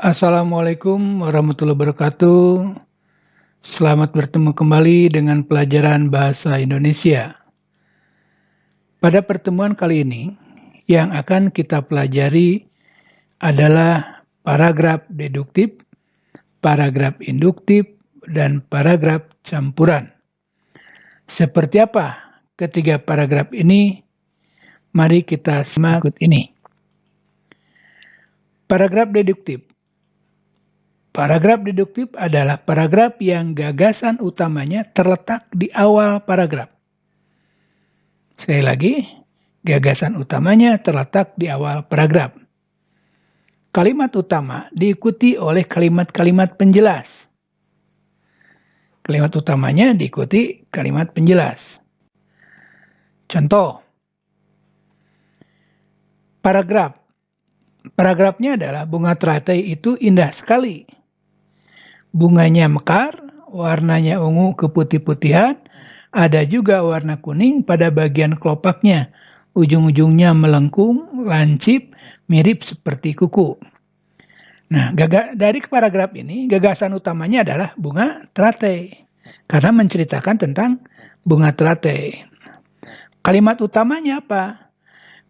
Assalamualaikum warahmatullahi wabarakatuh. Selamat bertemu kembali dengan pelajaran bahasa Indonesia. Pada pertemuan kali ini, yang akan kita pelajari adalah paragraf deduktif, paragraf induktif, dan paragraf campuran. Seperti apa ketiga paragraf ini? Mari kita simak berikut ini. Paragraf deduktif. Paragraf deduktif adalah paragraf yang gagasan utamanya terletak di awal paragraf. Sekali lagi, gagasan utamanya terletak di awal paragraf. Kalimat utama diikuti oleh kalimat-kalimat penjelas. Kalimat utamanya diikuti kalimat penjelas. Contoh, paragraf. Paragrafnya adalah bunga teratai itu indah sekali. Bunganya mekar, warnanya ungu keputih-putihan, ada juga warna kuning pada bagian kelopaknya. Ujung-ujungnya melengkung, lancip, mirip seperti kuku. Nah, dari paragraf ini, gagasan utamanya adalah bunga teratai. Karena menceritakan tentang bunga teratai. Kalimat utamanya apa?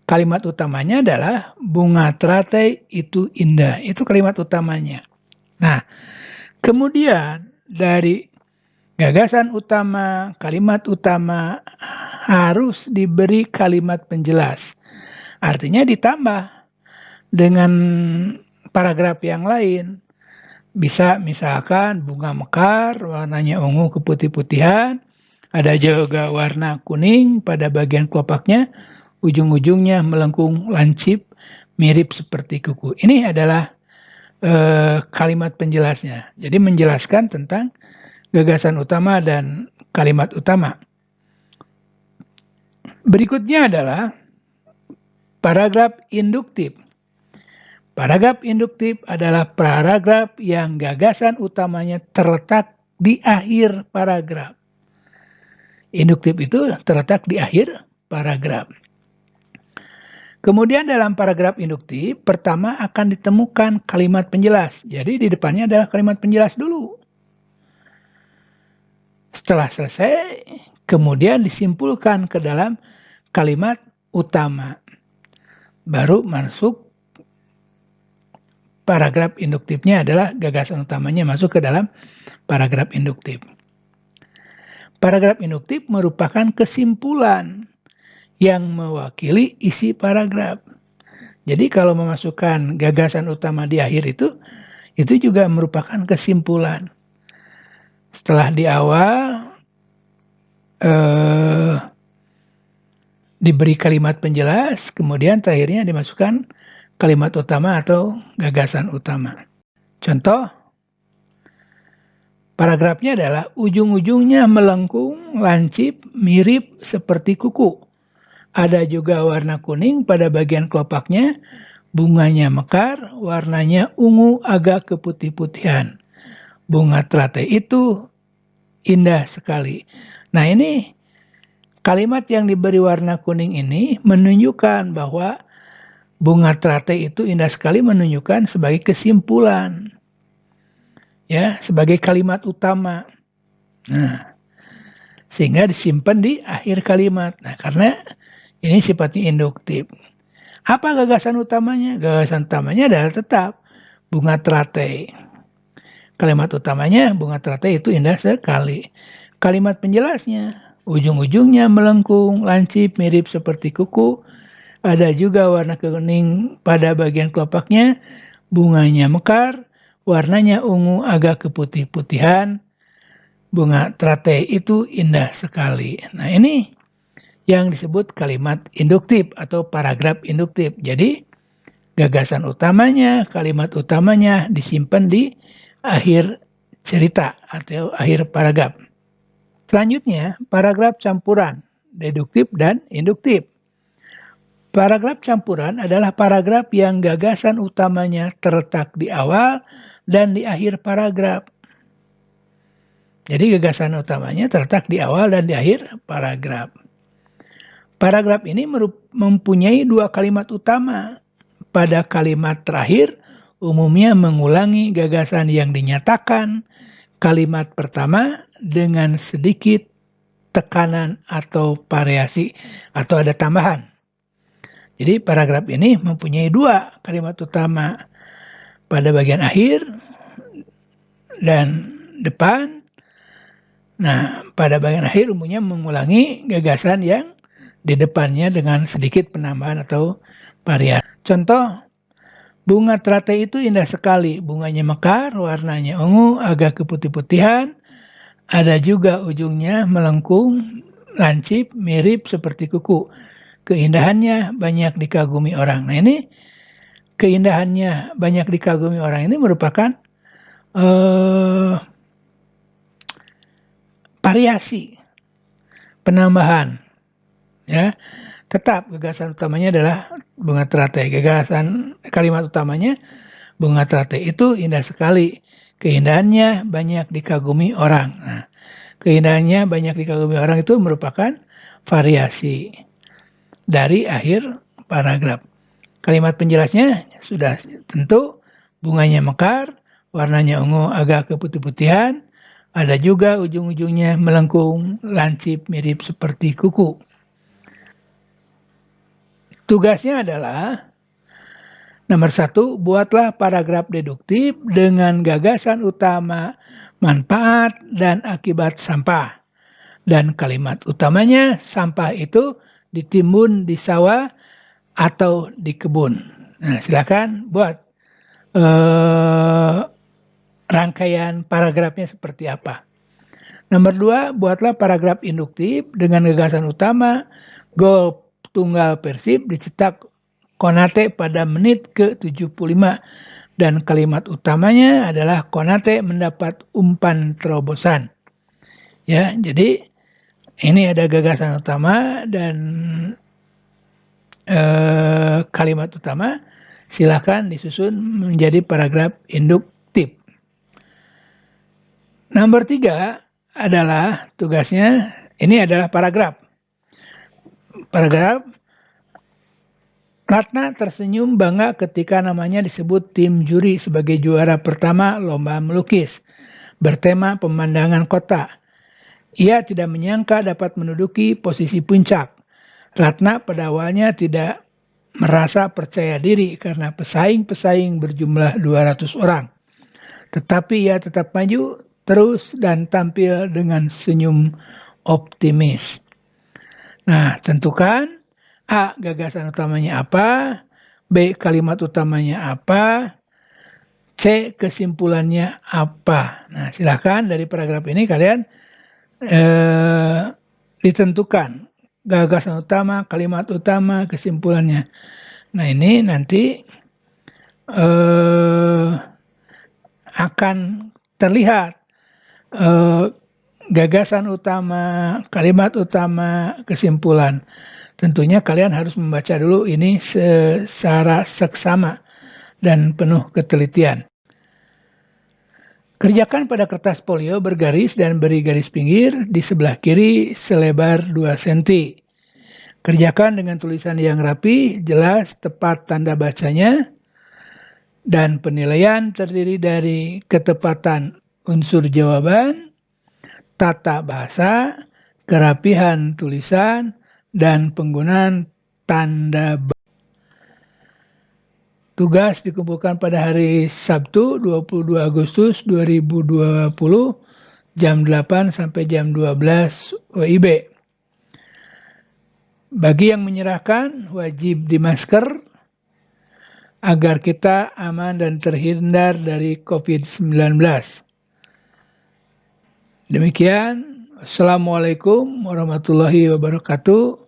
Kalimat utamanya adalah bunga teratai itu indah. Itu kalimat utamanya. Nah, kemudian dari gagasan utama, kalimat utama harus diberi kalimat penjelas. Artinya ditambah dengan paragraf yang lain. Bisa misalkan bunga mekar, warnanya ungu keputih-putihan, ada juga warna kuning pada bagian kelopaknya, ujung-ujungnya melengkung lancip, mirip seperti kuku. Ini adalah kalimat penjelasnya. Jadi menjelaskan tentang gagasan utama dan kalimat utama. Berikutnya adalah paragraf induktif. Paragraf induktif adalah paragraf yang gagasan utamanya terletak di akhir paragraf. Induktif itu terletak di akhir paragraf. Kemudian dalam paragraf induktif, pertama akan ditemukan kalimat penjelas. Jadi di depannya adalah kalimat penjelas dulu. Setelah selesai, kemudian disimpulkan ke dalam kalimat utama. Baru masuk paragraf induktifnya adalah gagasan utamanya masuk ke dalam paragraf induktif. Paragraf induktif merupakan kesimpulan yang mewakili isi paragraf. Jadi kalau memasukkan gagasan utama di akhir itu juga merupakan kesimpulan. Setelah di awal diberi kalimat penjelas, kemudian terakhirnya dimasukkan kalimat utama atau gagasan utama. Contoh, paragrafnya adalah ujung-ujungnya melengkung, lancip, mirip seperti kuku. Ada juga warna kuning pada bagian kelopaknya, bunganya mekar, warnanya ungu agak keputih-putihan. Bunga teratai itu indah sekali. Nah, ini kalimat yang diberi warna kuning ini menunjukkan bahwa bunga teratai itu indah sekali, menunjukkan sebagai kesimpulan. Ya, sebagai kalimat utama. Nah, sehingga disimpan di akhir kalimat. Nah, karena ini sifatnya induktif. Apa gagasan utamanya? Gagasan utamanya adalah tetap bunga teratai. Kalimat utamanya bunga teratai itu indah sekali. Kalimat penjelasnya, ujung-ujungnya melengkung, lancip, mirip seperti kuku. Ada juga warna kuning pada bagian kelopaknya. Bunganya mekar, warnanya ungu agak keputih-putihan. Bunga teratai itu indah sekali. Nah, ini yang disebut kalimat induktif atau paragraf induktif. Jadi gagasan utamanya, kalimat utamanya disimpan di akhir cerita atau akhir paragraf. Selanjutnya, paragraf campuran, deduktif dan induktif. Paragraf campuran adalah paragraf yang gagasan utamanya terletak di awal dan di akhir paragraf. Jadi gagasan utamanya terletak di awal dan di akhir paragraf. Paragraf ini mempunyai dua kalimat utama. Pada kalimat terakhir, umumnya mengulangi gagasan yang dinyatakan kalimat pertama dengan sedikit tekanan atau variasi atau ada tambahan. Jadi paragraf ini mempunyai dua kalimat utama pada bagian akhir dan depan. Nah, pada bagian akhir umumnya mengulangi gagasan yang di depannya dengan sedikit penambahan atau variasi. Contoh, bunga teratai itu indah sekali. Bunganya mekar, warnanya ungu, agak keputih-putihan. Ada juga ujungnya melengkung, lancip, mirip seperti kuku. Keindahannya banyak dikagumi orang. Nah ini keindahannya banyak dikagumi orang ini merupakan variasi, penambahan. Ya, tetap gagasan utamanya adalah bunga teratai. Gagasan kalimat utamanya bunga teratai itu indah sekali. Keindahannya banyak dikagumi orang. Nah, keindahannya banyak dikagumi orang itu merupakan variasi dari akhir paragraf. Kalimat penjelasnya sudah tentu, bunganya mekar, warnanya ungu agak keputih-putihan, ada juga ujung-ujungnya melengkung, lancip, mirip seperti kuku. Tugasnya adalah nomor 1, buatlah paragraf deduktif dengan gagasan utama, manfaat, dan akibat sampah. Dan kalimat utamanya, sampah itu ditimbun di sawah atau di kebun. Nah, silakan buat rangkaian paragrafnya seperti apa. Nomor 2, buatlah paragraf induktif dengan gagasan utama, gol tunggal Persib dicetak Konate pada menit ke-75 dan kalimat utamanya adalah Konate mendapat umpan terobosan. Ya, jadi ini ada gagasan utama dan kalimat utama, silakan disusun menjadi paragraf induktif. Nomor 3 adalah tugasnya, ini adalah paragraf. Ratna tersenyum bangga ketika namanya disebut tim juri sebagai juara pertama lomba melukis bertema pemandangan kota. Ia tidak menyangka dapat menduduki posisi puncak. Ratna pada awalnya tidak merasa percaya diri karena pesaing-pesaing berjumlah 200 orang. Tetapi ia tetap maju terus dan tampil dengan senyum optimis. Nah, tentukan A, gagasan utamanya apa, B, kalimat utamanya apa, C, kesimpulannya apa. Nah, silakan dari paragraf ini kalian ditentukan gagasan utama, kalimat utama, kesimpulannya. Nah, ini nanti akan terlihat gagasan utama, kalimat utama, kesimpulan. Tentunya kalian harus membaca dulu ini secara seksama dan penuh ketelitian. Kerjakan pada kertas folio bergaris dan beri garis pinggir di sebelah kiri selebar 2 cm. Kerjakan dengan tulisan yang rapi, jelas, tepat tanda bacanya, dan penilaian terdiri dari ketepatan unsur jawaban, tata bahasa, kerapihan tulisan, dan penggunaan tanda bacaan. Tugas dikumpulkan pada hari Sabtu 22 Agustus 2020 jam 8 sampai jam 12 WIB. Bagi yang menyerahkan wajib dimasker agar kita aman dan terhindar dari COVID-19. Demikian, Assalamualaikum warahmatullahi wabarakatuh.